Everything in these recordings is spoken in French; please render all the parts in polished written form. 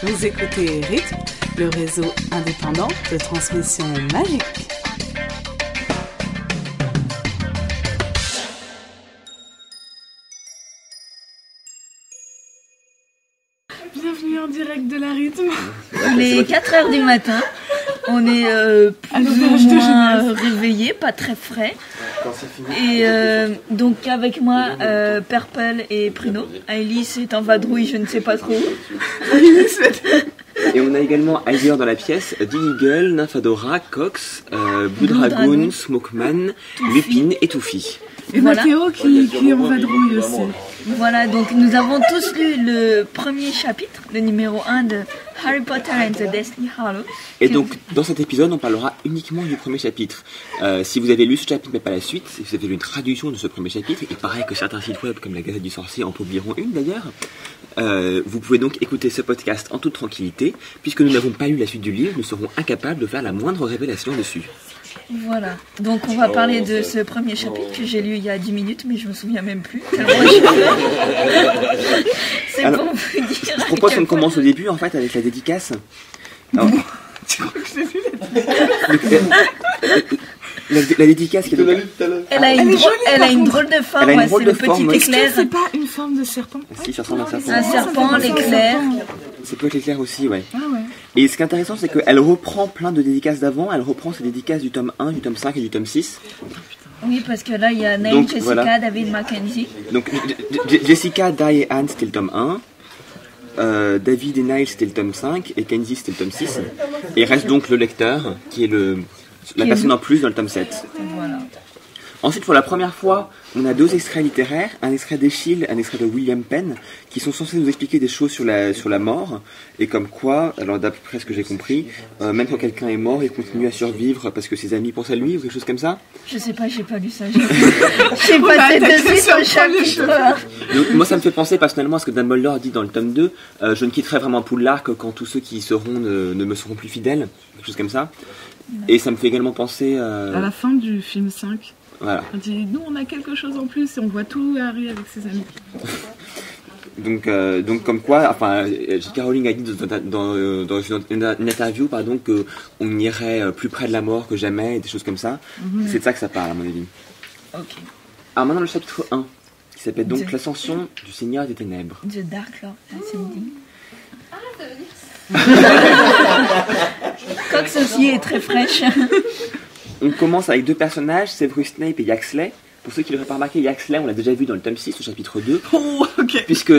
Vous écoutez Rythme, le réseau indépendant de transmission magique. Bienvenue en direct de la Rythme. Il est 4h du matin. On est plus ou moins réveillés, pas très frais. Et donc avec moi, Purple et Pruno. Alice est en vadrouille, je ne sais pas trop. Et on a également ailleurs dans la pièce Dilligal, Nymphadora, Cox, Blue Dragoon, Smokeman, Lupin et Touffi. Et voilà. Mathéo qui est en vadrouille aussi. Voilà, donc nous avons tous lu le premier chapitre, le numéro 1 de Harry Potter and the Deathly Hallows. Et donc, dans cet épisode, on parlera uniquement du premier chapitre. Si vous avez lu ce chapitre mais pas la suite, si vous avez lu une traduction de ce premier chapitre, il paraît que certains sites web comme la Gazette du Sorcier en publieront une d'ailleurs, vous pouvez donc écouter ce podcast en toute tranquillité. Puisque nous n'avons pas lu la suite du livre, nous serons incapables de faire la moindre révélation dessus. Voilà, donc on va parler de ce premier chapitre que j'ai lu il y a 10 minutes, mais je me souviens même plus. C'est alors, pour vous dire. Je propose qu'on commence au début en fait avec la dédicace. Alors, Tu crois que j'ai vu la dédicace qui est donc... Elle a une drôle de forme, Elle a une drôle c'est de le petit forme. éclair. C'est pas une forme de serpent? Si, ça ressemble à un serpent. Un serpent, l'éclair. C'est peut être l'éclair aussi, ouais. Ah ouais. Et ce qui est intéressant, c'est qu'elle reprend plein de dédicaces d'avant. Elle reprend ses dédicaces du tome 1, du tome 5 et du tome 6. Oui, parce que là, il y a Neil, Donc, Jessica, voilà. David Mackenzie. Donc, Jessica, Di et Anne, c'était le tome 1. David et Niall, c'était le tome 5. Et Kenzie, c'était le tome 6. Et il reste donc le lecteur, qui est la personne en plus dans le tome 7. Voilà. Ensuite, pour la première fois, on a deux extraits littéraires, un extrait d'Eschyle, un extrait de William Penn, qui sont censés nous expliquer des choses sur la mort, et comme quoi, alors d'après ce que j'ai compris, même quand quelqu'un est mort, il continue à survivre parce que ses amis pensent à lui, ou quelque chose comme ça. Je sais pas, j'ai pas lu ça. J'ai passé dessus sur le chapitre. Donc, moi, ça me fait penser personnellement à ce que Dumbledore dit dans le tome 2, je ne quitterai vraiment Poudlard que quand tous ceux qui y seront ne me seront plus fidèles, quelque chose comme ça. Et ça me fait également penser... À la fin du film 5. Voilà. On dit, nous on a quelque chose en plus et on voit tout Harry avec ses amis. Donc comme quoi, enfin, J.K. Rowling a dit dans une interview, pardon, que on irait plus près de la mort que jamais, et des choses comme ça. C'est de ça que ça parle, à mon avis. Ok. Alors maintenant le chapitre 1, qui s'appelle donc l'ascension du Seigneur des Ténèbres. The Dark Lord Ascending. Cox aussi est très fraîche. On commence avec deux personnages, Severus Snape et Yaxley. Pour ceux qui l'auraient pas remarqué, Yaxley, on l'a déjà vu dans le tome 6, au chapitre 2. Oh, ok. Puisque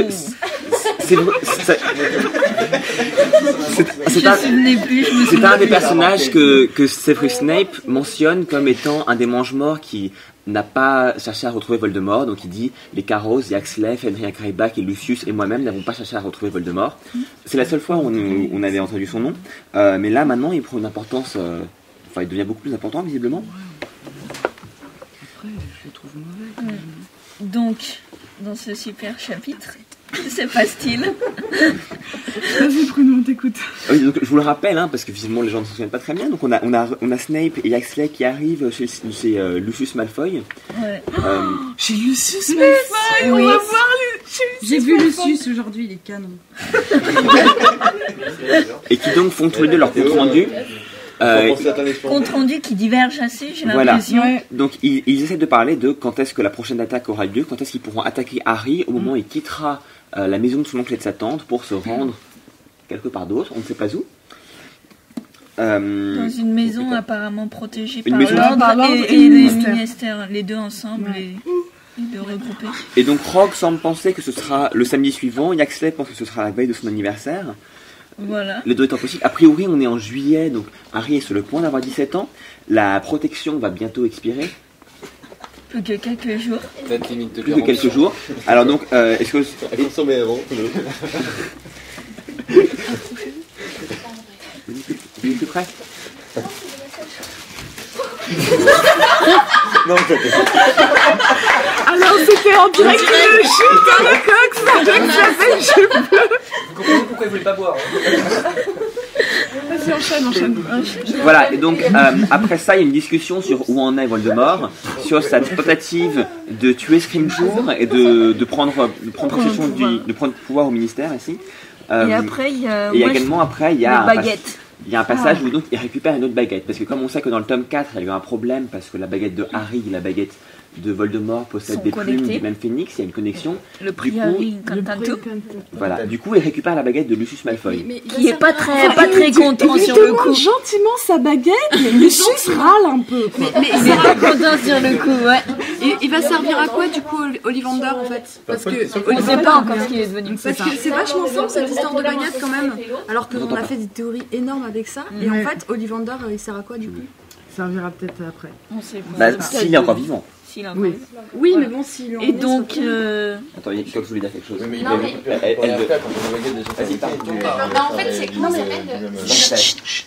c'est un des personnages que Severus Snape mentionne comme étant un des mange-morts qui n'a pas cherché à retrouver Voldemort. Donc il dit, les Carros, Yaxley, Fenrir Greyback et Lucius et moi-même n'avons pas cherché à retrouver Voldemort. C'est la seule fois où on avait entendu son nom. Mais là, maintenant, il prend une importance... Enfin, il devient beaucoup plus important, visiblement. Après, je le trouve mauvais. Donc, dans ce super chapitre, que se passe-t-il? Vas-y, Bruno, on t'écoute. Oui, donc, je vous le rappelle, hein, parce que visiblement les gens ne se souviennent pas très bien. Donc on a Snape et Yaxley qui arrivent chez Lucius Malfoy. Ouais. Chez Lucius Malfoy, Oui. on va voir Lucius. J'ai vu Lucius aujourd'hui, il est canon. Et qui donc font tous les deux leur compte rendu. Compte rendu qui diverge assez, j'ai Voilà. l'impression. Ouais. Donc ils essaient de parler de quand est-ce que la prochaine attaque aura lieu, quand est-ce qu'ils pourront attaquer Harry au moment où il quittera la maison de son oncle et de sa tante pour se rendre quelque part d'autre, on ne sait pas où. Dans une maison apparemment protégée Une par maison l'ordre et le les ministère. ministères, les deux ensemble et les deux regroupés. Et donc Rogue semble penser que ce sera le samedi suivant, Yaxley pense que ce sera la veille de son anniversaire. Voilà. Les deux étant possibles. A priori, on est en juillet, donc Harry est sur le point d'avoir 17 ans. La protection va bientôt expirer. Plus que quelques jours. Date limite de Plus que quelques jours. Alors donc, est-ce que... À consommer avant. Vous êtes plus prêt? Non, Alors, c'était en direct de chute dans le Cox avec sa Je pleure. vous comprenez pourquoi il voulait pas boire. Vas-y, enchaîne. Voilà, et donc après ça, il y a une discussion sur où en est Voldemort, sur sa tentative de tuer Scrimgeour et de prendre possession de prendre pouvoir au ministère ici. Et après, il y a, Et moi, également, après, il y a les un baguettes. il y a un passage où donc, il récupère une autre baguette. Parce que comme on sait que dans le tome 4, il y a eu un problème parce que la baguette de Harry et la baguette de Voldemort possèdent Sont des plumes connectées. du même phénix, il y a une connexion. Le prix coup, Harry Incantato, Voilà. Du coup, il récupère la baguette de Lucius Malfoy. qui est pas très content il sur le demande coup. gentiment sa baguette, mais Lucius râle un peu. Quoi. Il est pas content sur le coup, ouais. Il va servir à quoi du coup Ollivander en fait? Parce que On sait pas encore ce qu'il est devenu. Parce que c'est vachement simple cette histoire de baguette quand même. Alors qu'on a fait des théories énormes avec ça. Et en fait, Ollivander il sert à quoi du coup? Ça servira peut-être après. On sait pas. Bah, s'il est encore vivant. S'il a Oui. Oui, mais bon, s'il lui en Et donc, Attends, il y a quelqu'un qui voulait dire quelque chose. Oui, mais il Non, avait mais- elle veut faire quand on baguette déjà Vas-y, parle. En fait, c'est comment ça s'appelle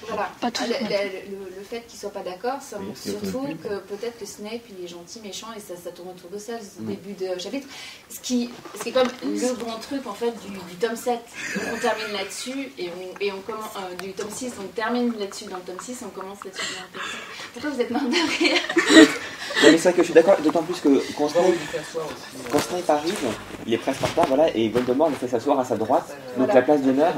voilà. Pas tout Le fait qu'ils soient pas d'accord, ça montre Oui, surtout oui. que peut-être que Snape il est gentil, méchant et ça tourne autour de ça au début de chapitre. Ce qui est comme le grand truc en fait du tome 7. Donc on termine là-dessus et on commence du tome 6, on termine là-dessus dans le tome 6 et on commence là-dessus dans le tome 7. Pourquoi vous êtes morts de rire? Non, mais c'est vrai que je suis d'accord, d'autant plus que quand Snape arrive, il est presque en retard, voilà, et Voldemort le fait s'asseoir à sa droite, donc la place d'honneur.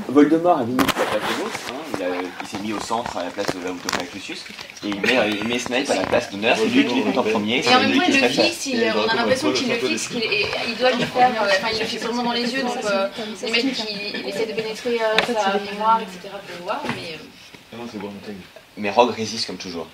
Voldemort a mis la place de l'autre, hein, il s'est mis au centre à la place de là où Thomas avec Lucius, et il met Snape à la place d'honneur, c'est lui qui est en premier, Et c'est en même lui temps, qui il se le fait fixe, on a l'impression qu'il le fixe, il doit lui faire, enfin il le fixe vraiment dans les yeux, donc les mecs il essaie de pénétrer sa mémoire, etc. pour voir, mais... Mais Rogue résiste comme toujours.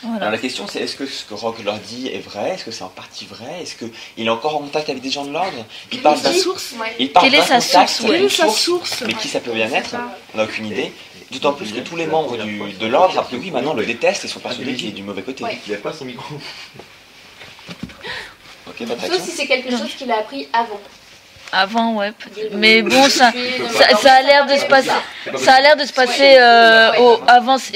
Voilà. Alors la question c'est est-ce que ce que Rogue leur dit est vrai? Est-ce que c'est en partie vrai? Est-ce qu'il est encore en contact avec des gens de l'ordre? Il parle d'un source. il parle Quelle est d'un sa contact, source, ouais. une source, mais qui ça peut bien être? On n'a aucune idée. D'autant plus que tous les membres de l'ordre, a priori, maintenant le détestent et sont persuadés qu'il est du mauvais côté. Ouais. Il n'a pas son micro. Ok, pas de Sauf réaction. si c'est quelque chose qu'il a appris avant. Avant, ouais. Mais bon, ça a l'air de se passer. Ça a l'air de se passer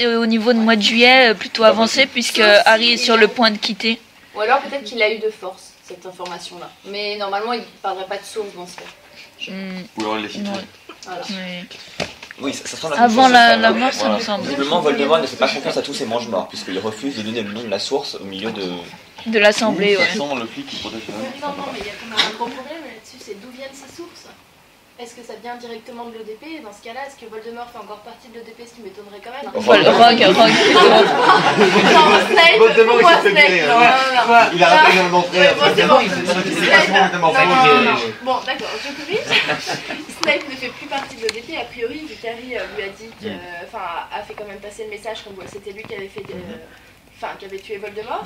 au niveau de mois de juillet, plutôt avancé, puisque Harry est sur le point de quitter. Ou alors peut-être qu'il a eu de force cette information-là. Mais normalement, il ne parlerait pas de source dans ce cas. Ou alors il les cite. Voilà. Ouais. Oui, ça sent Avant la mort, ça me semble. Visiblement, Voldemort ne fait pas confiance à tous ses mange-morts, puisqu'il refuse de donner le nom de la source au milieu de... De l'Assemblée, ouais. Ça sent le flic qui protège le Non, mais il y a quand même un gros problème là-dessus, c'est d'où viennent ces sources. Est-ce que ça vient directement de l'ODP? Et dans ce cas-là, est-ce que Voldemort fait encore partie de l'ODP, ce qui m'étonnerait quand même? Rogue. Non, Snape, Voldemort, moi, il s'est fait Snape, non. Il a raté un entrée. Voldemort, Il Non, bon, d'accord, je corrige. Snape ne fait plus partie de l'ODP, a priori, vu qu'Harry lui a dit, a fait quand même passer le message comme quoi c'était lui qui avait fait qui avait tué Voldemort.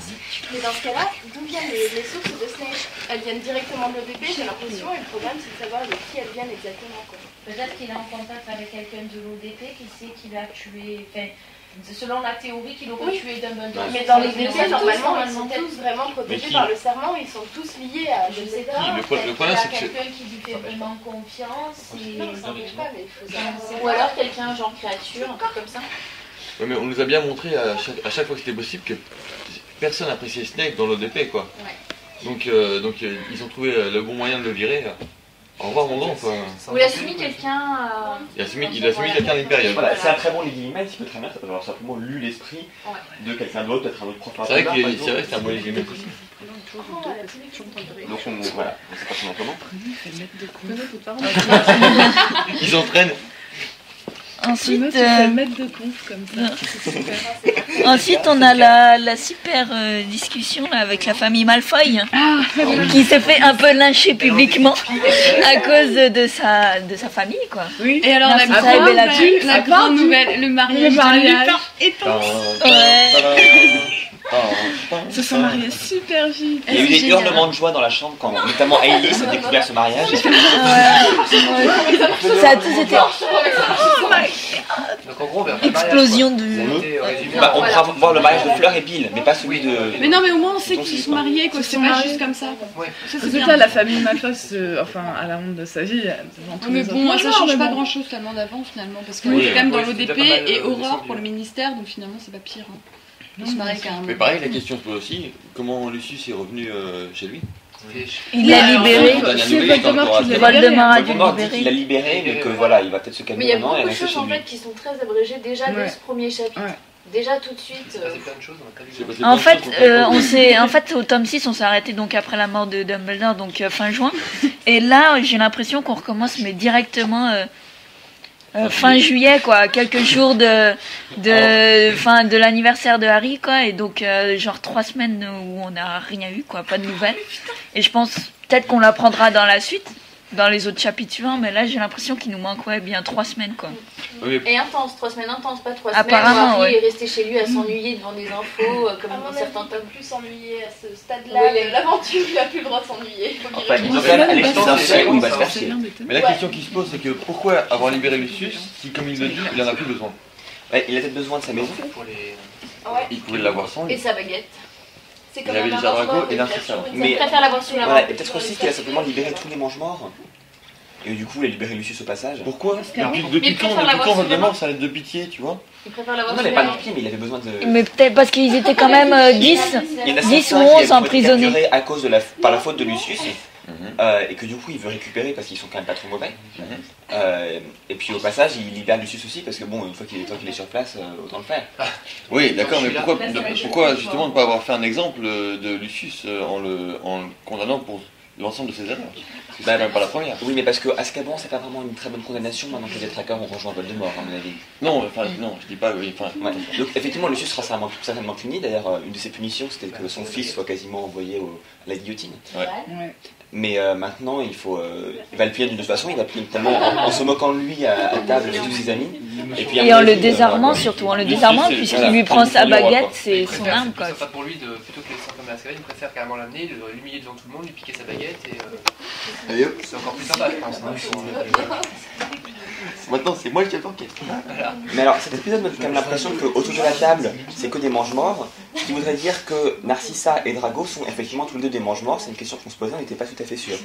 Mais dans ce cas-là, d'où viennent les sources de Snape? Elles viennent directement de l'ODP, j'ai l'impression, et le problème c'est de savoir de qui elles viennent exactement, quoi. Peut-être qu'il est en contact avec quelqu'un de l'ODP qui sait qu'il a tué. Enfin, selon la théorie qu'il aurait tué Dumbledore. Mais dans les Mais DP, normalement, ils normalement, sont tous vraiment protégés qui par le serment, ils sont tous liés à je je sais sais pas. pas. Le problème, c'est que quelqu'un qui lui fait vraiment confiance. Et... Non, ça n'empêche pas, mais il faut savoir. Ou alors quelqu'un genre créature, un truc comme ça. Ouais, mais on nous a bien montré à chaque fois que c'était possible que personne appréciait Snape dans l'ODP, quoi. Ouais. Donc ils ont trouvé le bon moyen de le virer. Au revoir mon nom, quoi. Ou il a soumis quelqu'un Il a soumis quelqu'un à l'Imperium. Voilà, c'est un très bon léguminate, il peut très bien avoir simplement lu l'esprit de quelqu'un d'autre, peut-être un autre prof. C'est vrai que c'est un bon légume aussi. Donc voilà, on sait pas son nom comment. Ils entraînent. Ensuite, mettre de conf comme ça. ensuite, on a la super discussion là, avec la famille Malfoy, qui s'est fait un peu lyncher publiquement à cause de sa famille, quoi. Oui. Et alors la grande nouvelle, le mariage. Se sont mariés super vite. Il y a eu des hurlements de joie dans la chambre quand notamment Hailey a découvert ce mariage. Ça a tous été Donc en gros, explosion de... On pourra voir le mariage de Fleur et Bill, mais pas celui de... Mais non, mais au moins on sait qu'ils sont mariés, quoi. C'est pas juste comme ça. Ça, C'est ça, la famille Malfoy, à la honte de sa vie. Devant tous Mais les bon, autres. ça change pas grand chose tellement d'avant finalement, parce qu'on Oui, est quand même dans ouais, l'ODP c'était pas mal, et le Aurore descend pour du- le ministère, donc finalement c'est pas pire. Ils se marient carrément. Mais pareil, la question se pose aussi, comment Lucius est revenu chez lui? Il l'a libéré. C'est Voldemort qui l'a Voldemort a dû Voldemort dit libérer. qu'il l'a libéré, mais que voilà, il va peut-être se Mais calmer il y a maintenant et beaucoup de rester choses chez en lui. fait qui sont très abrégées déjà dès Ouais. ce premier chapitre. Ouais. déjà tout de suite. En fait, au tome 6, on s'est arrêté donc après la mort de Dumbledore, donc fin juin. Et là, j'ai l'impression qu'on recommence, mais directement fin juillet, quoi. Quelques jours de l'anniversaire de Harry, quoi. Et donc, genre 3 semaines où on n'a rien eu, quoi. Pas de nouvelles. Et je pense peut-être qu'on l'apprendra dans la suite, dans les autres chapitres suivants, mais là j'ai l'impression qu'il nous manque bien 3 semaines, quoi. Et intense, 3 semaines intenses, pas 3 Apparemment, semaines où Harry est resté chez lui à s'ennuyer devant des infos, comme dans certains tomes. Plus s'ennuyer à ce stade-là de l'aventure, il n'a plus le droit de s'ennuyer. Mais la question qui se pose, c'est que pourquoi avoir libéré Lucius si, comme il le dit, il en a plus besoin? Il a peut-être besoin de sa maison. Il pouvait l'avoir sans lui. Et sa baguette. Il avait déjà Drago et Narcissa. Mais préfère l'avoir sous la main. Et peut-être aussi qu'il a simplement libéré tous les mange-morts. Et du coup, il a libéré Lucius au passage. Pourquoi? Depuis quand Voldemort ça l'aide de pitié, tu vois? Il préfère l'avoir Non, sous mais la pas main. de pitié, mais il avait besoin de... Mais peut-être parce qu'ils étaient quand même 10 ou 11 emprisonnés. À cause par la faute de Lucius. Et que du coup il veut récupérer parce qu'ils sont quand même pas trop mauvais. Et puis au passage il libère Lucius aussi parce que bon, une fois qu'il est sur place, autant le faire. Oui, d'accord, mais pourquoi justement ne pas avoir fait un exemple de Lucius en le condamnant pour l'ensemble de ses erreurs? C'est quand même pas la première. Oui, mais parce que Azkaban c'est pas vraiment une très bonne condamnation maintenant que les détraqueurs ont rejoint Voldemort, à mon avis. Non, je dis pas, oui. Ouais. Donc effectivement Lucius sera certainement puni. D'ailleurs, une de ses punitions c'était que son fils soit quasiment envoyé à la guillotine. Ouais. Mais maintenant, il va le punir d'une autre façon. Il va le punir notamment en se moquant de lui à table avec tous ses amis. Et en le désarmant, surtout en le désarmant, puisqu'il lui prend sa baguette, c'est son arme, quoi. C'est pas pour lui plutôt que les laisser comme Azkaban, il préfère carrément l'amener, l'humilier devant tout le monde, lui piquer sa baguette et c'est encore plus sympa, je pense. Maintenant, c'est moi qui ai l'enquête. Mais alors, cet épisode me donne quand même l'impression qu'autour de la table, c'est que des mange-morts. Ce qui voudrait dire que Narcissa et Drago sont effectivement tous les deux des mange-morts. C'est une question qu'on se posait, on n'était pas tout à fait sûr.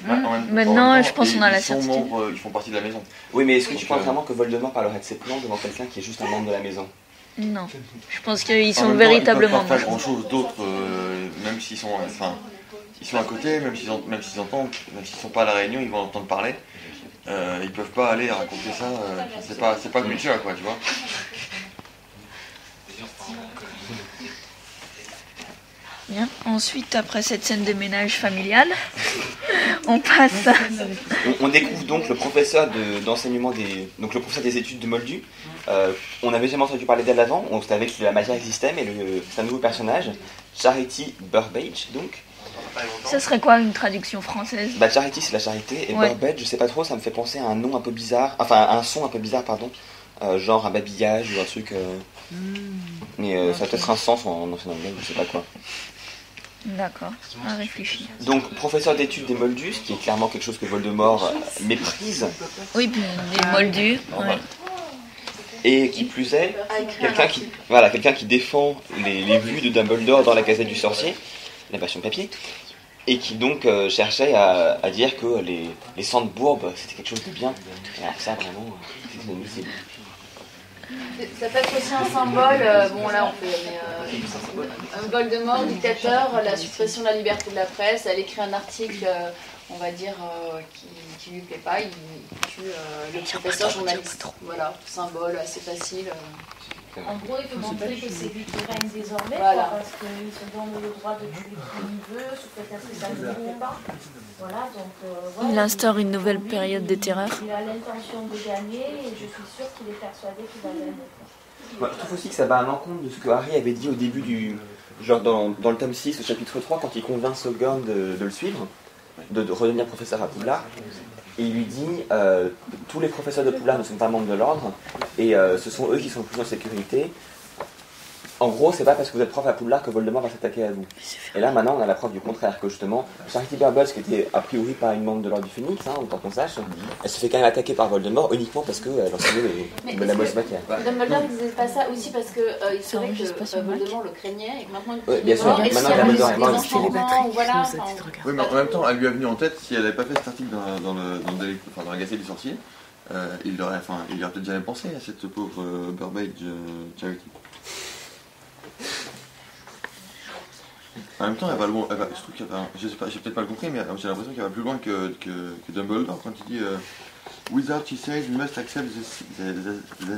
Maintenant, je pense qu'on a la certitude. Ils font partie de la maison. Oui, mais est-ce que tu penses vraiment que Voldemort parlerait de ses plans devant quelqu'un qui est juste un membre de la maison? Non. Je pense qu'ils sont véritablement membres. Ils ne peuvent pas faire grand-chose d'autre, même s'ils sont... Ils sont à côté, même s'ils entendent, même s'ils ne sont pas à la réunion, ils vont entendre parler. Ils peuvent pas aller raconter ça, c'est pas Mulcher, quoi, tu vois. Bien. Ensuite, après cette scène de ménage familial, on passe à... On découvre donc le professeur d'enseignement donc le professeur des études de Moldu. On n'avait jamais entendu parler d'elle avant, on savait que la matière existait, mais c'est un nouveau personnage, Charity Burbage, donc. Ça serait quoi une traduction française? Charity c'est la charité, et Burbage, je sais pas trop, ça me fait penser à un nom un peu bizarre, un son un peu bizarre, pardon, genre un babillage ou un truc... Mais ça a peut-être un sens en ancien anglais, je sais pas quoi. D'accord, à réfléchir. Donc, professeur d'études des Moldus, qui est clairement quelque chose que Voldemort méprise. Oui, puis des Moldus, ouais. Et qui plus est, quelqu'un qui défend les vues de Dumbledore dans la Gazette du Sorcier, la version papier, et qui donc cherchait à dire que les sangs de bourbe c'était quelque chose de bien. Alors ça vraiment, c'est inadmissible. Ça peut être aussi un symbole, bon là on fait, un Voldemort, dictateur, la suppression de la liberté de la presse, elle écrit un article, on va dire, qui lui plaît pas, il tue le professeur journaliste. Voilà, symbole assez facile. En gros, il faut montrer que c'est lui qui règne désormais, voilà. Parce qu'il se donne le droit de tuer qui il veut, sous prétexte que ça ne lui plaît pas. Voilà, donc, il instaure une nouvelle période de terreur. Il a l'intention de gagner et je suis sûre qu'il est persuadé qu'il va gagner. Je trouve aussi que ça va à l'encontre de ce que Harry avait dit au début genre dans le tome 6, au chapitre 3, quand il convainc Saugon de le suivre, de redevenir professeur à Poudlard. Et il lui dit tous les professeurs de Poudlard ne sont pas membres de l'ordre et ce sont eux qui sont le plus en sécurité. En gros, c'est pas parce que vous êtes prof à Poudlard que Voldemort va s'attaquer à vous. Et là, maintenant, on a la preuve du contraire, que justement, Charity Burbage, qui était a priori pas une membre de l'ordre du Phénix, autant qu'on sache, elle se fait quand même attaquer par Voldemort uniquement parce qu'elle enseignait la mauvaise matière. Dumbledore ne disait pas ça aussi parce qu'il savait que Voldemort le craignait et que maintenant il bien sûr, maintenant Dumbledore est mort. Oui, mais en même temps, elle lui a venu en tête, si elle n'avait pas fait cet article dans la Gazette du Sorcier, il aurait peut-être jamais pensé à cette pauvre Burbage Charity. En même temps, je trouve qu'elle va, je sais pas, j'ai peut-être pas le compris, mais j'ai l'impression qu'elle va plus loin que Dumbledore quand il dit Wizard, he says, must accept the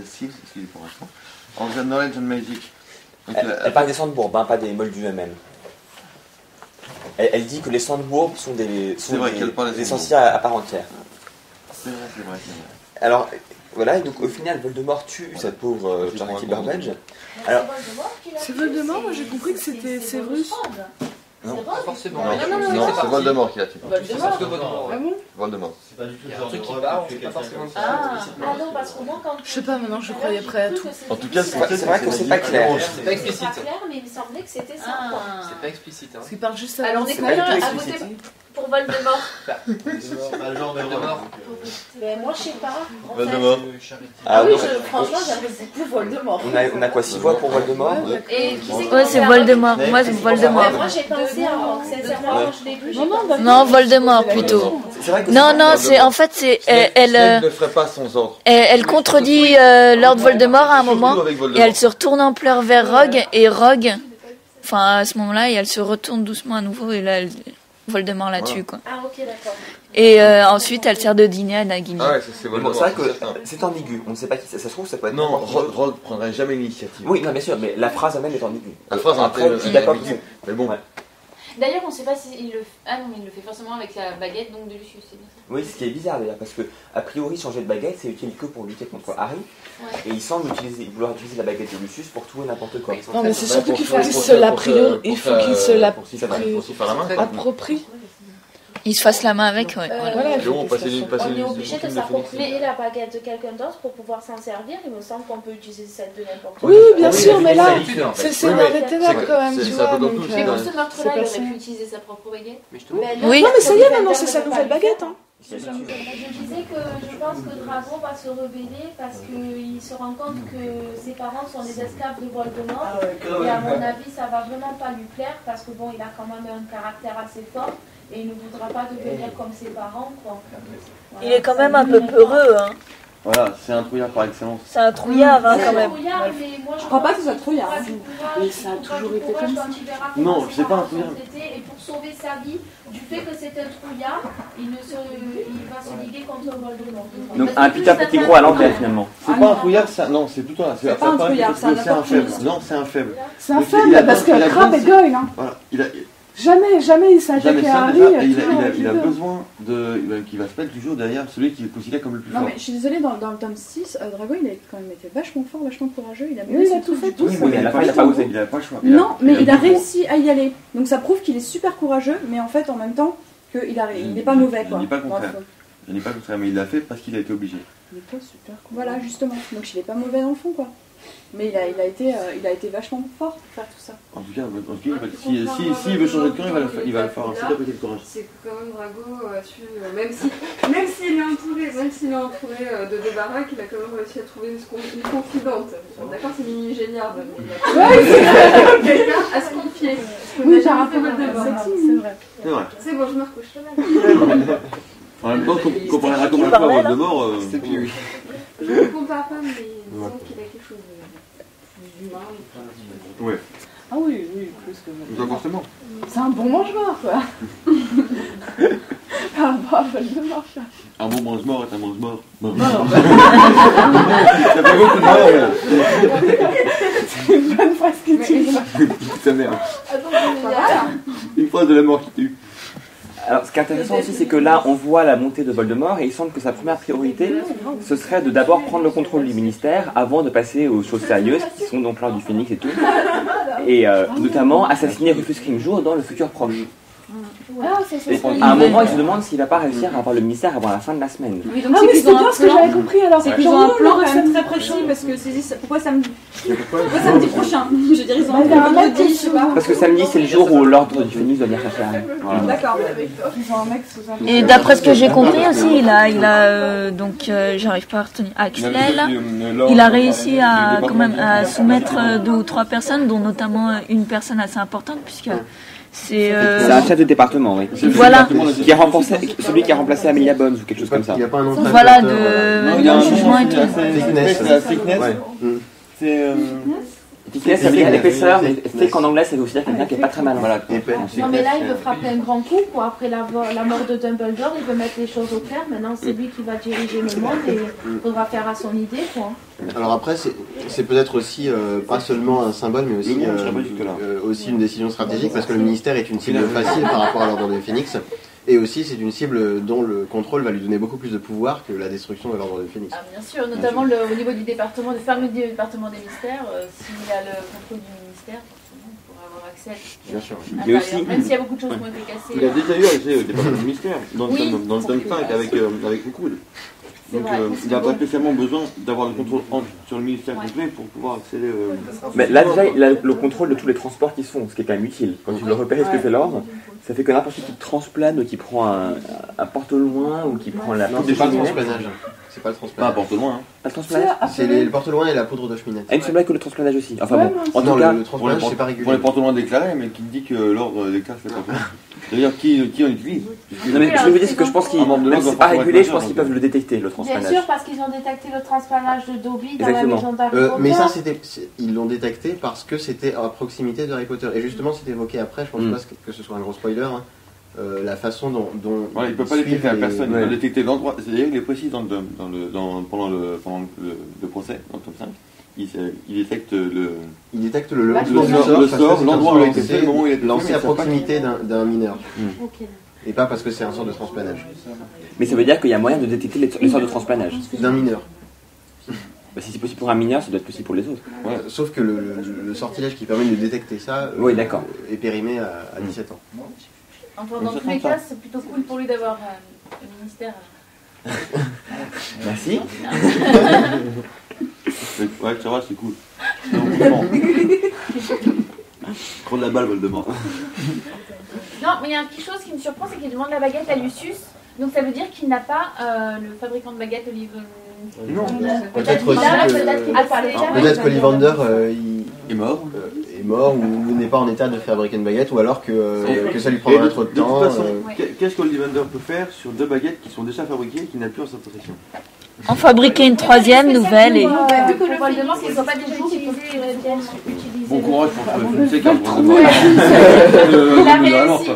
seals, excusez pour l'instant, of the knowledge and magic. Elle parle des Sandbourgs, pas des Moldus eux-mêmes. Elle dit que les Sandbourgs sont des sorciers à part entière. C'est vrai. Alors, voilà, et donc au final, Voldemort tue cette pauvre Charity Burbage. Alors, c'est Voldemort, moi j'ai compris que c'était Severus. Non, pas forcément. Non, c'est Voldemort qui l'a tué. Voldemort. Ah bon Voldemort. C'est pas du tout un truc qui parle, c'est pas forcément. Ah non, parce que moi quand. Je sais pas, maintenant je croyais prêt à tout. En tout cas, c'est vrai que c'est pas clair. C'est pas explicite. C'est pas clair, mais il me semblait que c'était ça. C'est pas explicite. Parce qu'il parle juste Alors on est combien à voter pour Voldemort? Le genre Voldemort. Ben moi je sais pas. Voldemort. Ah oui, franchement j'avais beaucoup Voldemort. On a quoi, 6 voix pour Voldemort? Et qui c'est Ouais, c'est Voldemort. Moi, c'est Voldemort. Moi j'ai pensé, sincèrement, quand je l'ai vu. Non, Voldemort plutôt. Non, c'est en fait, c'est elle ne ferait pas sans ordre. elle contredit Lord Voldemort à un moment et elle se retourne en pleurs vers Rogue et Rogue, enfin à ce moment-là, et elle se retourne doucement à nouveau et là, Voldemort la tue quoi. Ah ok d'accord. Et ensuite, elle sert de dîner à Nagini. Ah ouais, c'est Bon, c'est vrai que c'est ambigu, on ne sait pas qui c'est. Ça se trouve, ça peut être. Non, Rogue prendrait jamais l'initiative. Oui, non, bien sûr, mais la phrase elle-même est ambiguë. La phrase après, je suis d'accord. Mais bon. D'ailleurs, on ne sait pas s'il le fait. Ah non, mais il le fait forcément avec la baguette donc de Lucius, c'est bien ça. Oui, ce qui est bizarre d'ailleurs, parce que a priori, changer de baguette, c'est utile que pour lutter contre Harry. Ouais. Et il semble vouloir utiliser la baguette de Lucius pour tout et n'importe quoi. Non, mais c'est surtout qu'il faut qu'il se l'approprie. Il faut qu'il se l'approprie. Il se fasse la main avec, ouais. Voilà, on est obligé de s'approprier la baguette de quelqu'un d'autre pour pouvoir s'en servir. Il me semble qu'on peut utiliser celle de n'importe qui. Oui, bien sûr, mais là, c'est une arrêté-ténèbres quand même, tu vois. Mais pour ce meurtre-là, il aurait pu utiliser sa propre baguette. Oui. Non, mais ça y est, maintenant, c'est sa nouvelle baguette. Je disais que je pense que Drago va se rebeller parce qu'il se rend compte que ses parents sont les esclaves de Voldemort. Et à mon avis, ça va vraiment pas lui plaire parce que bon, il a quand même un caractère assez fort. Et il ne voudra pas devenir comme ses parents, quoi. Il est quand même un peu peureux, hein. Voilà, c'est un trouillard par excellence. C'est un trouillard, hein, quand même. Je crois pas que ce soit trouillard. Mais ça a toujours été comme ça. Non, c'est pas un trouillard. Et pour sauver sa vie, du fait que c'est un trouillard, il va se liguer contre Voldemort. Donc un Peter Pettigrew à l'envers finalement. C'est pas un trouillard, non, c'est plutôt un. C'est pas un trouillard, c'est un faible. Non, c'est un faible. C'est un faible parce que Crabbe est Goyle, hein. Voilà, Jamais il s'attaque à Harry. Il a besoin qu'il va se mettre toujours derrière celui qui est considéré comme le plus fort. Non mais je suis désolée, dans le tome 6, Drago il a quand même été vachement fort, vachement courageux, il a tout fait. Oui, mais il a pas osé, il a pas le choix. Non, mais il a réussi à y aller. Donc ça prouve qu'il est super courageux, mais en fait en même temps qu'il n'est pas mauvais quoi. Il n'est pas le contraire. Il n'est pas le contraire, mais il l'a fait parce qu'il a été obligé. Il n'est pas super courageux. Voilà justement, donc il n'est pas mauvais dans le fond quoi. Mais il a été vachement fort pour faire tout ça. En tout cas, s'il veut changer de camp, il va le faire aussi d'après quel courage. C'est que quand même Drago a su, même s'il est entouré de deux baraques, il a quand même réussi à trouver une confidente. D'accord, c'est Mimi Géniard, mais il a quelqu'un à se confier. Oui, j'ai un peu mal de c'est vrai. C'est vrai. C'est bon, je me recouche. En même temps, comparé à Voldemort, c'est plus oui. Je ne compare pas, mais disons qu'il a quelque chose d'humain. Ouais. Ah oui, plus que Voldemort. Pas forcément. C'est un bon mange-mort, quoi. Par rapport à Voldemort. Un bon mange-mort est un mange-mort. Non. Ça fait beaucoup de morts. C'est une bonne phrase que tu dis. Ta mère. Une phrase de la mort qui tue. Alors, ce qui est intéressant aussi, c'est que là, on voit la montée de Voldemort et il semble que sa première priorité, ce serait de d'abord prendre le contrôle du ministère avant de passer aux choses sérieuses, qui sont donc l'Ordre du Phénix et tout. Et notamment assassiner Rufus Scrimgeour dans le futur proche. Et à un moment, il se demande s'il va pas réussir à avoir le ministère avant la fin de la semaine. Oui, donc c'est bien ce que j'avais compris alors. C'est qu'ils ont un plan quand même très précis parce que c'est dit pourquoi samedi prochain. Je dirais ils ont un vendredi, je sais pas. Parce que samedi, c'est le jour où l'Ordre du Phénix doit venir chercher Harry. Voilà. D'accord. Ils ont un mec sous un. Et d'après ce que j'ai compris aussi, il a donc j'arrive pas à retenir Axel. Il a réussi à quand même à soumettre 2 ou 3 personnes, dont notamment une personne assez importante puisque c'est un chef de département, oui. Voilà. Celui qui a remplacé Amelia Bones ou quelque chose comme ça. Il n'y a pas un nom voilà, de jugement et tout. C'est Ticknet, ça veut dire l'épaisseur, mais c'est qu'en anglais, ça veut aussi dire quelqu'un qui est pas très malin. Voilà, Non, mais là, il veut frapper un grand coup, quoi. Après la mort de Dumbledore, il veut mettre les choses au clair. Maintenant, c'est lui qui va diriger le monde et il faudra faire à son idée, quoi. Alors après, c'est peut-être aussi pas seulement un symbole, mais aussi, aussi une décision stratégique, parce que le ministère est une cible facile par rapport à l'ordre du Phénix. Et aussi, c'est une cible dont le contrôle va lui donner beaucoup plus de pouvoir que la destruction de l'ordre du Phénix. Ah, bien sûr, notamment au niveau du département, de fermer du département des mystères, s'il a le contrôle du ministère, forcément, il pourra avoir accès. Bien sûr. Mais aussi, même s'il y a beaucoup de choses qui ont été cassées. Il a d'ailleurs été au département du ministère, dans le tome 5 avec beaucoup. Donc il n'a pas spécialement besoin d'avoir le contrôle sur le ministère complet pour pouvoir accéder. Mais là déjà, il a le contrôle de tous les transports qui se font, ce qui est quand même utile. Quand tu le repères ce que fait l'ordre, ça fait que n'importe qui transplane ou qui prend un porte-loin ou qui prend la poudre de cheminée. C'est pas le transplanage. Pas porte-loin. Hein. Le transplanage c'est le porte-loin et la poudre de cheminette. Et il me semblait que le transplanage aussi. Enfin bon, en tout cas, le transplanage c'est pas régulé. Pour les porte-loin déclarés, mais qui dit que l'ordre déclare c'est pas bon. D'ailleurs, qui en utilise? Non mais je veux dire, c'est que je pense qu'ils, même si c'est pas régulé, je pense qu'ils peuvent le détecter, le transplanage. Bien sûr, parce qu'ils ont détecté le transplanage de Dobby dans la maison d'Harry Potter. Mais ça, ils l'ont détecté parce que c'était à proximité de Harry Potter. Et justement, c'était évoqué après, je pense pas que ce soit un gros spoiler, hein, la façon dont voilà, il ne peut pas détecter la personne, il peut détecter l'endroit. C'est-à-dire qu'il est précis pendant le procès, dans le tome 5. Il détecte le sort, l'endroit où il a été fait, le moment où il a été lancé à proximité d'un mineur. Et pas parce que c'est un sort de transplanage. Mais ça veut dire qu'il y a moyen de détecter les sorts de transplanage. D'un mineur. Bah, si c'est possible pour un mineur, ça doit être possible pour les autres. Ouais, sauf que le sortilège qui permet de détecter ça est périmé à 17 ans. Enfin, dans tous les cas, c'est plutôt cool pour lui d'avoir le ministère. Merci. Ouais, ça va, c'est cool. Prendre la balle, Voldemort. Non, mais il y a quelque chose qui me surprend, c'est qu'il demande la baguette à Lucius. Donc ça veut dire qu'il n'a pas le fabricant de baguettes, Non, peut-être qu'Ollivander est mort ou n'est pas en état de fabriquer une baguette, ou alors que ça lui prendra trop de temps. De toute façon, qu'est-ce qu'Ollivander peut faire sur 2 baguettes qui sont déjà fabriquées et qui n'a plus en sa possession? En fabriquer une 3e nouvelle et... Vu que le Voldemort, qu'ils ne sont pas déjà utilisés, bon courage pour je sais qu'un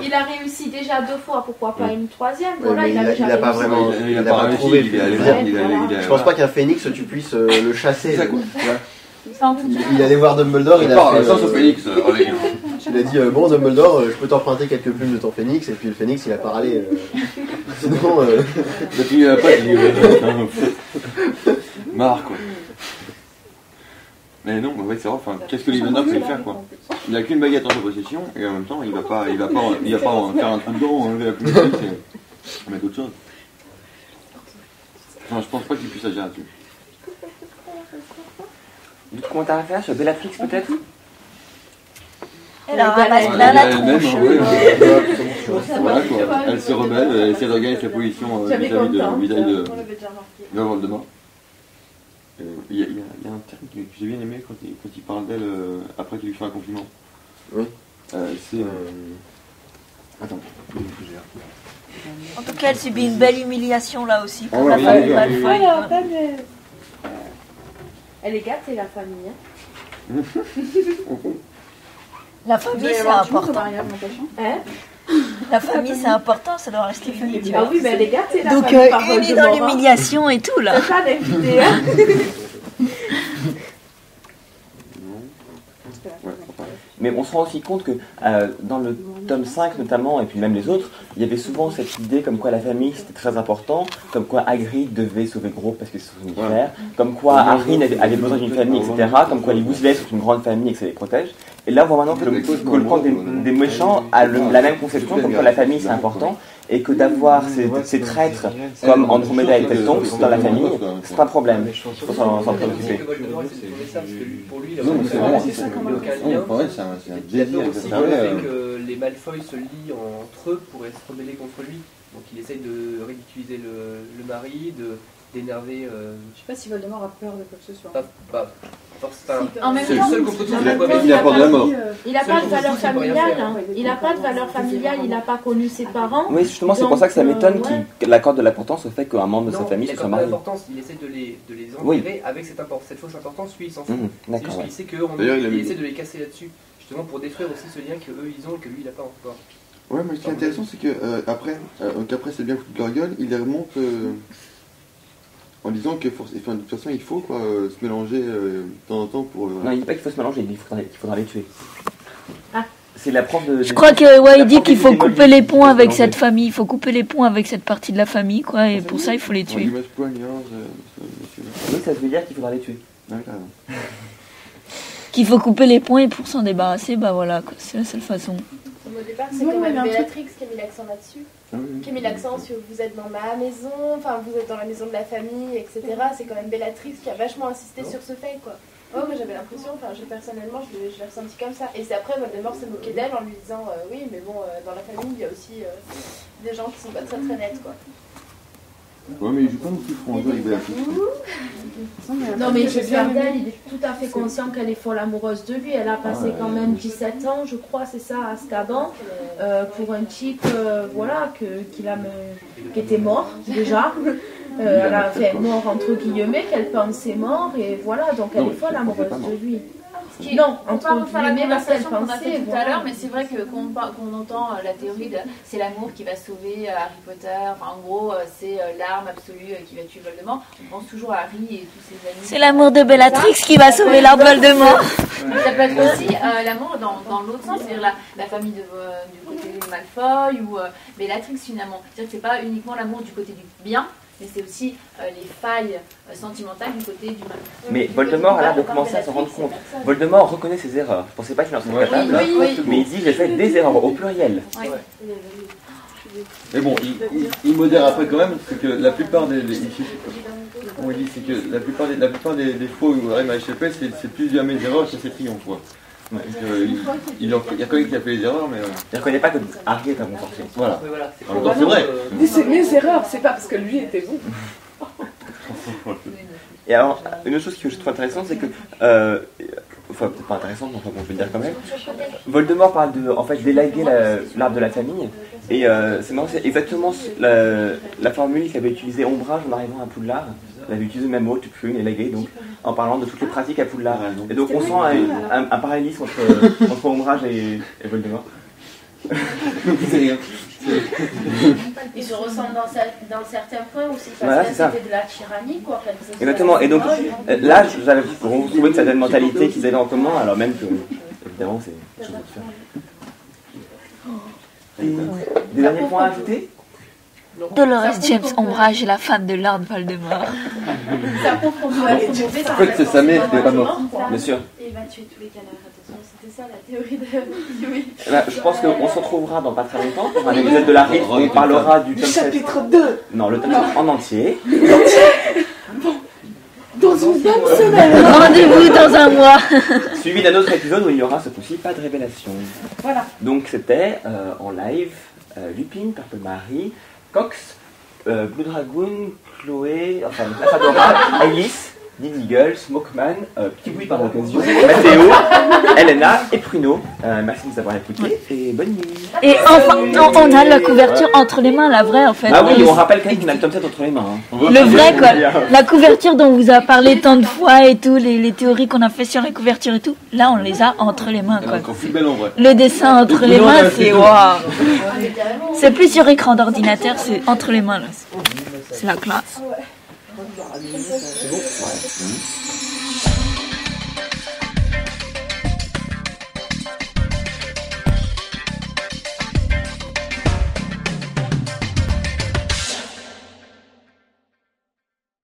il a réussi déjà 2 fois, pourquoi pas une 3e? Voilà, il n'a pas vraiment trouvé. Je pense pas qu'un phénix tu puisses le chasser. Il allait voir Dumbledore, il a dit bon Dumbledore, je peux t'emprunter quelques plumes de ton phénix, et puis le phénix il a pas râlé. Sinon il a pas dit marre quoi. Mais non, c'est vrai, enfin, qu'est-ce que Ollivander peut faire quoi? Il a qu'une baguette en sa possession et en même temps il va pas en faire un truc dedans, enlever la plume et mettre autre chose. Enfin, je pense pas qu'il puisse agir là-dessus. D'autres commentaires à faire sur Bellatrix peut-être? Elle ramasse plein la tronche. Voilà quoi, elle se rebelle, elle essaie de regagner sa position vis-à-vis de Voldemort. Il y a un terme que j'ai bien aimé quand il parle d'elle après qu'il lui fait un compliment. Oui. C'est... Attends. En tout cas, elle subit une belle humiliation là aussi. Pour la famille Malfoy. Elle est gâtée, la famille. La famille, c'est important. La famille, c'est important, ça doit rester famille. Ah oui, mais elle est gâtée, la donc, famille. unie dans l'humiliation et tout, là. C'est ça, l'invité, hein. Mais on se rend aussi compte que dans le tome 5 notamment, et puis même les autres, il y avait souvent cette idée comme quoi la famille c'était très important, comme quoi Hagrid devait sauver Gros parce que c'est son frère, comme quoi Harry avait besoin d'une famille, etc., comme quoi les Weasley sont une grande famille et que ça les protège. Et là on voit maintenant que le camp des méchants a la même conception, comme quoi la famille c'est important, et que d'avoir ces traîtres comme Andromeda et Peltonks dans la famille, c'est pas un problème. Il faut s'en préoccuper. Pour lui, c'est un désir. Que les Malfoy se lient entre eux pour se rebeller contre lui. Donc il essaye de ridiculiser le mari, d'énerver. Je sais pas si Voldemort a peur de quoi que ce soit. En même temps, il apporte de la mort. Il n'a pas de valeur familiale. Il n'a pas de valeur familiale, il n'a pas connu ses parents. Oui, justement, c'est pour ça que ça m'étonne qu'il accorde de l'importance au fait qu'un membre de sa famille se soit marié. Il essaie de les enterrer avec cette fausse importance, lui il s'en fout. C'est juste qu'il sait qu'il essaie de les casser là-dessus, justement pour détruire aussi ce lien qu'eux ils ont et que lui il n'a pas encore. Ouais, mais ce qui est intéressant, c'est que qu'après c'est bien foutu de leur gueule, il les remonte en disant que de toute façon il faut se mélanger de temps en temps pour. Non, il dit pas qu'il faut se mélanger, il dit qu'il faudra les tuer. Ah. C'est la prof de. Je crois que il dit qu'il faut couper les ponts avec cette famille, il faut couper les ponts avec cette partie de la famille, quoi, et pour ça il faut les tuer. Oui, ça veut dire qu'il faudra les tuer. Qu'il faut couper les ponts et pour s'en débarrasser, bah voilà, c'est la seule façon. Au départ, c'est quand même Béatrix qui a mis l'accent là-dessus. Qui a mis l'accent sur vous êtes dans ma maison, enfin vous êtes dans la maison de la famille, etc. C'est quand même Béatrix qui a vachement insisté sur ce fait, quoi. Oh, moi j'avais l'impression, personnellement je l'ai ressenti comme ça. Et c'est après Voldemort s'est moqué d'elle en lui disant oui, mais bon, dans la famille il y a aussi des gens qui sont pas très très nets, quoi. Ouais, mais il joue pas non plus franc jeu avec Béatrix. Non, mais Jardel, il est tout à fait conscient qu'elle est folle amoureuse de lui. Elle a passé quand même 17 ans, je crois, c'est ça, à Azkaban, pour un type, voilà, qui était mort déjà. Elle a fait mort entre guillemets, qu'elle pensait mort, et voilà, donc elle est folle amoureuse de lui. Non, entre guillemets, parce qu'elle pensait tout à l'heure, mais c'est vrai que qu'on entend la théorie de c'est l'amour qui va sauver Harry Potter, enfin, en gros c'est l'arme absolue qui va tuer Voldemort. On pense toujours à Harry et tous ses amis. C'est l'amour de Bellatrix qui va sauver Lord Voldemort. Ça peut être aussi l'amour dans l'autre sens, c'est-à-dire la famille du côté de Malfoy ou Bellatrix finalement. C'est-à-dire que c'est pas uniquement l'amour du côté du bien, mais c'est aussi les failles sentimentales du côté du mal. Mais Voldemort a l'air de commencer à s'en rendre compte. Voldemort reconnaît ses erreurs. Je ne pensais pas qu'il en serait capable, mais il dit j'ai fait des erreurs au pluriel. Mais bon, il modère après quand même, c'est que la plupart des on dit, c'est que la plupart des fois où Harry m'a échappé, c'est plus jamais des erreurs que ses triomphes, quoi. Il y a quand même qui a fait les erreurs, mais. Il ne reconnaît pas que Harry est un bon sorcier. Voilà. C'est vrai. Mais c'est mes erreurs, c'est pas parce que lui était bon. Et alors, une autre chose que je trouve intéressante, c'est que. Enfin, peut-être pas intéressante, mais enfin bon, je vais le dire quand même. Voldemort parle d'élaguer l'arbre de la famille. Et c'est marrant, c'est exactement la formule qu'avait utilisée Ombrage en arrivant à Poudlard. Elle avait utilisé le même mot, tu peux élaguer, donc en parlant de toutes les pratiques à Poudlard. Et donc on sent un parallélisme entre Ombrage et Voldemort. C'est rien. Ils se ressemblent dans certains points aussi, parce que c'était de la tyrannie, quoi. Exactement, et donc là, j'avais retrouvé une certaine mentalité qu'ils avaient en commun, alors même que, évidemment, c'est des choses différentes. Des derniers points à ajouter ? Dolores James Ombrage est la femme de Lord Voldemort. En fait, c'est sa mère qui n'est pas morte. Bien sûr. Et il va tuer tous les canards, attention, c'était ça la théorie de... Oui. Je pense qu'on se retrouvera dans pas très longtemps pour un épisode de la Rive où on parlera du tome chapitre 2. Non, le tome 7 en entier. Bon, dans une bonne semaine. Rendez-vous dans un mois. Suivi d'un autre épisode où il y aura ce coup-ci pas de révélation. Voilà. Donc c'était en live Lupin, Purple Marie, Cox, Blue Dragoon, Chloé, enfin Fadora, Alice, Didi Eagle, Smokeman, Petit Bruit par l'occasion, Mathéo, Elena et Pruno. Merci de nous avoir écoutés et bonne nuit. Et enfin, on a la couverture entre les mains, la vraie en fait. Ah oui, on rappelle quand même qu'on a le tome 7 entre les mains. Hein. Le vrai quoi. La couverture dont on vous a parlé tant de fois et tout, les théories qu'on a fait sur la couverture et tout, là on les a entre les mains quoi. Le dessin entre les mains, c'est waouh. C'est plus sur écran d'ordinateur, c'est entre les mains là. C'est la classe. C'est bon ? Ouais.